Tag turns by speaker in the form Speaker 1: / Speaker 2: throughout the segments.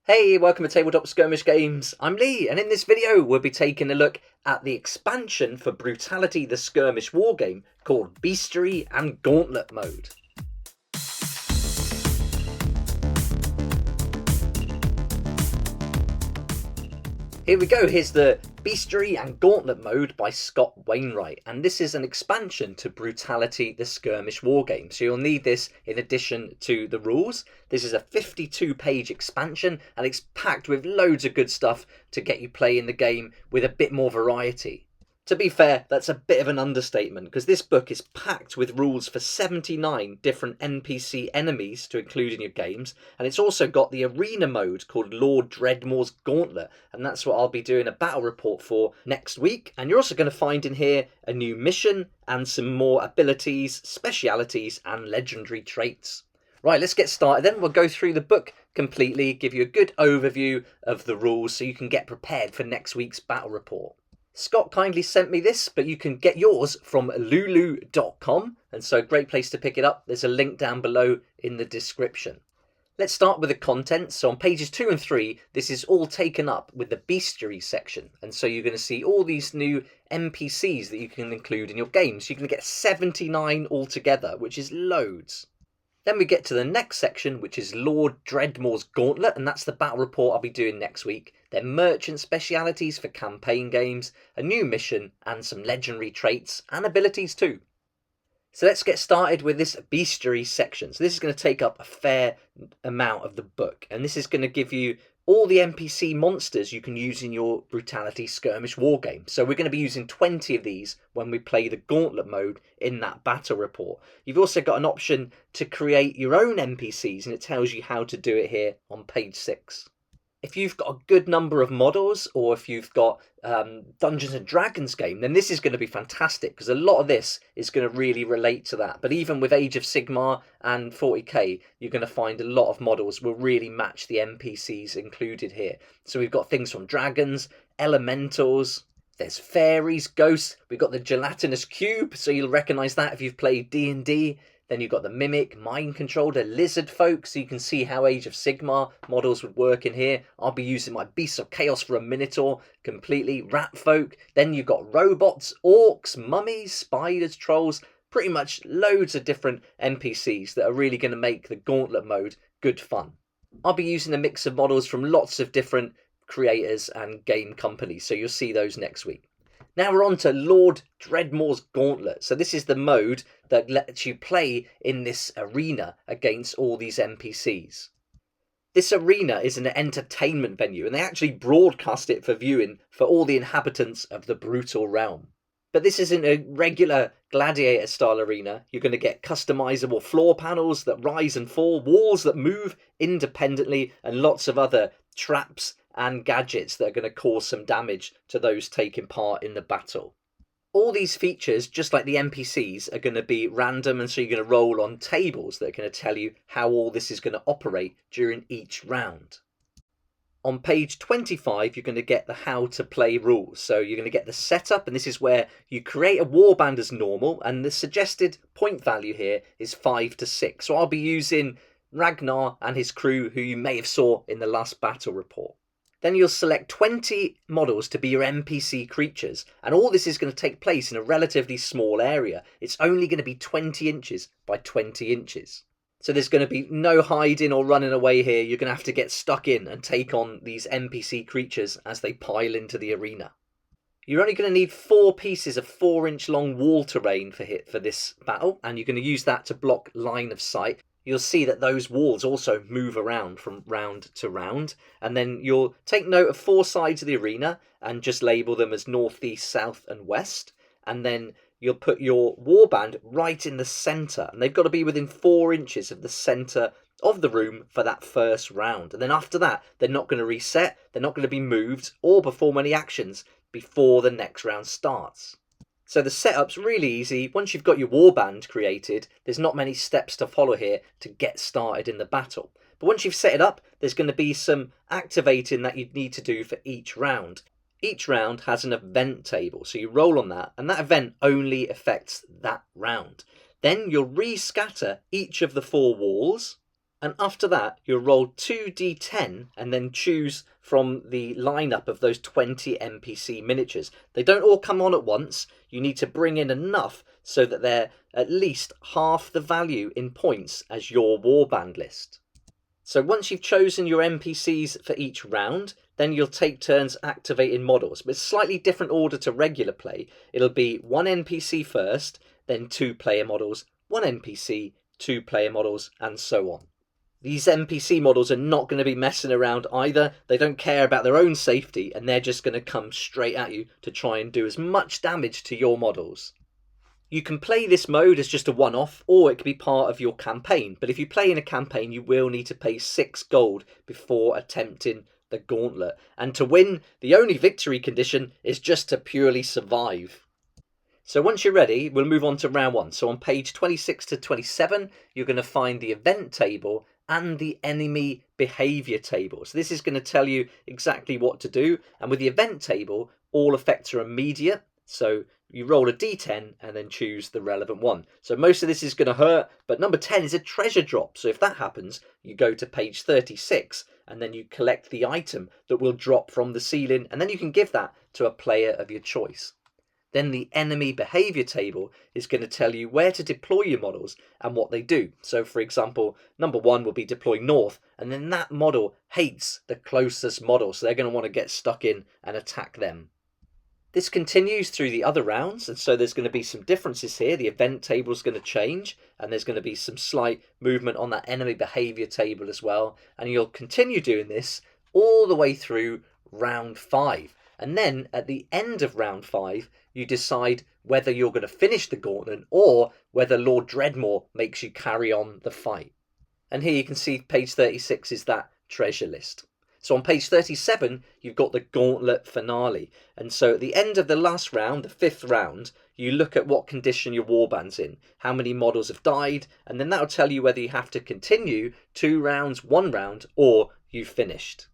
Speaker 1: Hey, welcome to Tabletop Skirmish Games. I'm Lee, and in this video we'll be taking a look at the expansion for Brutality the Skirmish Wargame called Beastry and Gauntlet mode. Here we go, here's the Beastry and Gauntlet mode by Scott Wainwright, and this is an expansion to Brutality the Skirmish Wargame, so you'll need this in addition to the rules. This is a 52-page expansion and it's packed with loads of good stuff to get you playing the game with a bit more variety. To be fair, that's a bit of an understatement, because this book is packed with rules for 79 different NPC enemies to include in your games, and it's also got the arena mode called Lord Dreadmore's Gauntlet, and that's what I'll be doing a battle report for next week. And you're also going to find in here a new mission and some more abilities, specialities and legendary traits. Right, let's get started then. We'll go through the book completely, give you a good overview of the rules so you can get prepared for next week's battle report. Scott kindly sent me this, but you can get yours from lulu.com, and so great place to pick it up. There's a link down below in the description. Let's start with the content. So on pages 2 and 3, this is all taken up with the Bestiary section, and so you're going to see all these new NPCs that you can include in your games. You're going to get 79 altogether, which is loads. Then we get to the next section, which is Lord Dreadmore's Gauntlet, and that's the battle report I'll be doing next week. Then merchant specialities for campaign games, a new mission, and some legendary traits and abilities too. So let's get started with this Beastary section. So this is going to take up a fair amount of the book, and this is going to give you all the NPC monsters you can use in your Brutality Skirmish Wargame. So we're going to be using 20 of these when we play the Gauntlet mode in that battle report. You've also got an option to create your own NPCs, and it tells you how to do it here on page 6. If you've got a good number of models, or if you've got Dungeons and Dragons game, then this is going to be fantastic, because a lot of this is going to really relate to that. But even with Age of Sigmar and 40k, you're going to find a lot of models will really match the NPCs included here. So we've got things from dragons, elementals, there's fairies, ghosts, we've got the gelatinous cube, so you'll recognise that if you've played D&D. Then you've got the Mimic, Mind Controller, Lizard Folk, so you can see how Age of Sigmar models would work in here. I'll be using my Beasts of Chaos for a Minotaur completely. Rat Folk. Then you've got robots, orcs, mummies, spiders, trolls, pretty much loads of different NPCs that are really going to make the Gauntlet mode good fun. I'll be using a mix of models from lots of different creators and game companies, so you'll see those next week. Now we're on to Lord Dreadmore's Gauntlet. So this is the mode that lets you play in this arena against all these NPCs. This arena is an entertainment venue, and they actually broadcast it for viewing for all the inhabitants of the Brutal Realm. But this isn't a regular gladiator style arena. You're going to get customizable floor panels that rise and fall, walls that move independently, and lots of other traps and gadgets that are going to cause some damage to those taking part in the battle. All these features, just like the NPCs, are going to be random, and so you're going to roll on tables that are going to tell you how all this is going to operate during each round. On page 25, you're going to get the how to play rules. So you're going to get the setup, and this is where you create a warband as normal, and the suggested point value here is 5 to 6. So I'll be using Ragnar and his crew, who you may have saw in the last battle report. Then you'll select 20 models to be your NPC creatures, and all this is going to take place in a relatively small area. It's only going to be 20 inches by 20 inches. So there's going to be no hiding or running away here. You're going to have to get stuck in and take on these NPC creatures as they pile into the arena. You're only going to need 4 pieces of 4-inch long wall terrain for this battle, and you're going to use that to block line of sight. You'll see that those walls also move around from round to round, and then you'll take note of 4 sides of the arena and just label them as north, east, south and west, and then you'll put your warband right in the centre, and they've got to be within 4 inches of the centre of the room for that first round. And then after that, they're not going to reset, they're not going to be moved or perform any actions before the next round starts. So the setup's really easy. Once you've got your warband created, there's not many steps to follow here to get started in the battle. But once you've set it up, there's going to be some activating that you need to do for each round. Each round has an event table, so you roll on that, and that event only affects that round. Then you'll rescatter each of the 4 walls, And after that, you'll roll 2d10 and then choose from the lineup of those 20 NPC miniatures. They don't all come on at once. You need to bring in enough so that they're at least half the value in points as your warband list. So once you've chosen your NPCs for each round, then you'll take turns activating models. But it's a slightly different order to regular play. It'll be 1 NPC first, then 2 player models, 1 NPC, 2 player models, and so on. These NPC models are not going to be messing around either. They don't care about their own safety, and they're just going to come straight at you to try and do as much damage to your models. You can play this mode as just a one-off, or it could be part of your campaign. But if you play in a campaign, you will need to pay 6 gold before attempting the gauntlet. And to win, the only victory condition is just to purely survive. So once you're ready, we'll move on to round 1. So on page 26 to 27, you're going to find the event table and the enemy behaviour table. So this is going to tell you exactly what to do. And with the event table, all effects are immediate. So you roll a d10 and then choose the relevant one. So most of this is going to hurt, but number 10 is a treasure drop. So if that happens, you go to page 36 and then you collect the item that will drop from the ceiling, and then you can give that to a player of your choice. Then the enemy behaviour table is going to tell you where to deploy your models and what they do. So for example, number 1 will be deploy north, and then that model hates the closest model, so they're going to want to get stuck in and attack them. This continues through the other rounds, and so there's going to be some differences here. The event table is going to change, and there's going to be some slight movement on that enemy behaviour table as well. And you'll continue doing this all the way through round 5. And then at the end of round 5, you decide whether you're going to finish the gauntlet or whether Lord Dreadmore makes you carry on the fight. And here you can see page 36 is that treasure list. So on page 37, you've got the gauntlet finale. And so at the end of the last round, the 5th round, you look at what condition your warband's in, how many models have died, and then that'll tell you whether you have to continue 2 rounds, 1 round, or you've finished.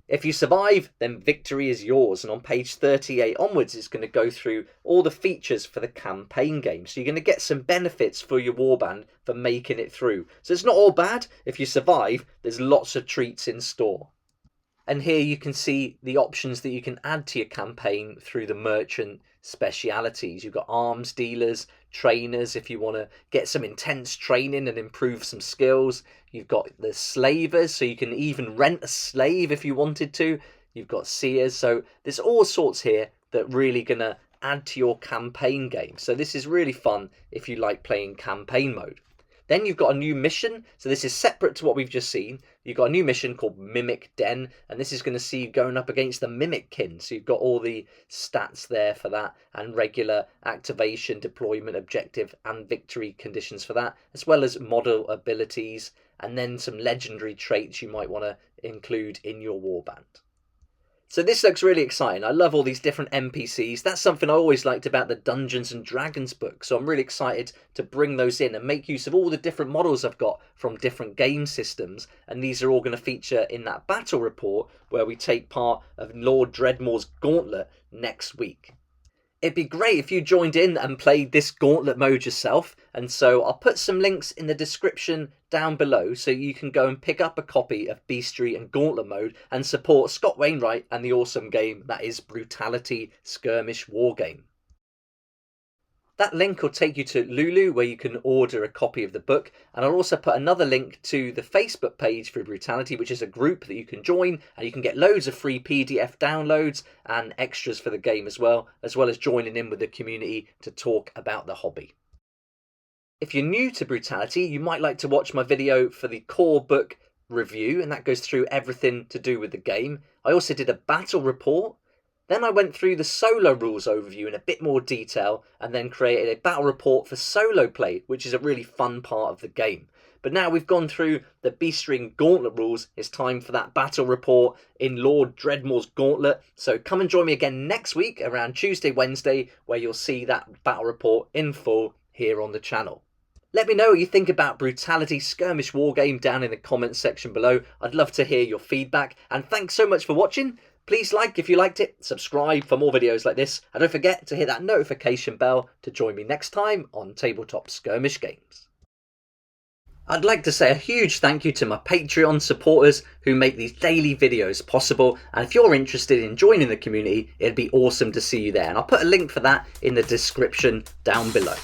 Speaker 1: If you survive, then victory is yours. And on page 38 onwards, it's going to go through all the features for the campaign game. So you're going to get some benefits for your warband for making it through. So it's not all bad. If you survive, there's lots of treats in store. And here you can see the options that you can add to your campaign through the merchant specialities. You've got arms dealers, trainers if you want to get some intense training and improve some skills. You've got the slavers, so you can even rent a slave if you wanted to. You've got seers, so there's all sorts here that really going to add to your campaign game. So this is really fun if you like playing campaign mode. Then you've got a new mission. So this is separate to what we've just seen. You've got a new mission called Mimic Den, and this is going to see you going up against the Mimickin. So you've got all the stats there for that, and regular activation, deployment, objective, and victory conditions for that, as well as model abilities, and then some legendary traits you might want to include in your warband. So this looks really exciting. I love all these different NPCs. That's something I always liked about the Dungeons and Dragons book. So I'm really excited to bring those in and make use of all the different models I've got from different game systems. And these are all going to feature in that battle report where we take part of Lord Dreadmore's Gauntlet next week. It'd be great if you joined in and played this gauntlet mode yourself. And so I'll put some links in the description down below so you can go and pick up a copy of Beastry and Gauntlet mode and support Scott Wainwright and the awesome game that is Brutality Skirmish Wargame. That link will take you to Lulu where you can order a copy of the book, and I'll also put another link to the Facebook page for Brutality, which is a group that you can join, and you can get loads of free PDF downloads and extras for the game as well as joining in with the community to talk about the hobby. If you're new to Brutality, you might like to watch my video for the core book review, and that goes through everything to do with the game. I also did a battle report. Then I went through the solo rules overview in a bit more detail and then created a battle report for solo play, which is a really fun part of the game. But now we've gone through the Beastry and Gauntlet rules, it's time for that battle report in Lord Dreadmore's Gauntlet. So come and join me again next week around Tuesday, Wednesday, where you'll see that battle report in full here on the channel. Let me know what you think about Brutality Skirmish Wargame down in the comments section below. I'd love to hear your feedback, and thanks so much for watching. Please like if you liked it, subscribe for more videos like this, and don't forget to hit that notification bell to join me next time on Tabletop Skirmish Games. I'd like to say a huge thank you to my Patreon supporters who make these daily videos possible, and if you're interested in joining the community, it'd be awesome to see you there, and I'll put a link for that in the description down below.